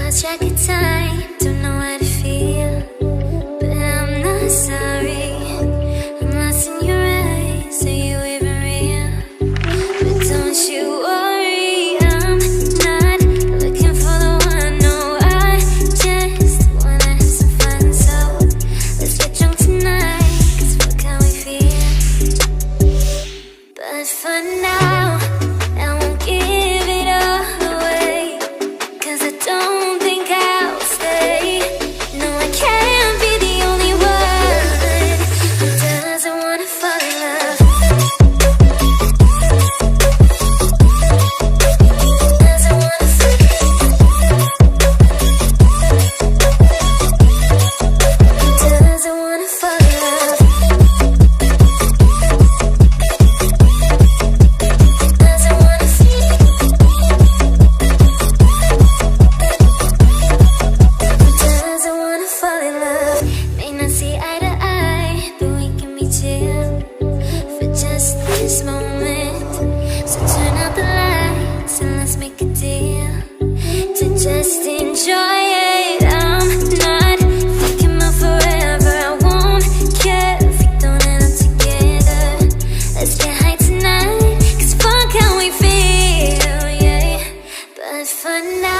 lost track of time, don't know how to feel, but I'm not sorry. I'm lost in your eyes, are you even real? But don't you worry, I'm not looking for the one. No, I just wanna have some fun. So let's get drunk tonight, 'cause fuck how we feel. But for now, I won't give it all away, 'cause I don't think I'll stay. No, I can't be the only one who doesn't wanna fall in love. Doesn't wanna fall in love. Doesn't wanna fall in love. Doesn't wanna feel. Doesn't wanna fall in love. May not see eye to eye, but we can be chill for just this moment. So turn out the lights and let's make a deal to just enjoy it. I'm not thinking about forever. I won't care if we don't end up together. Let's get high tonight, 'cause fuck how we feel, yeah. But for now,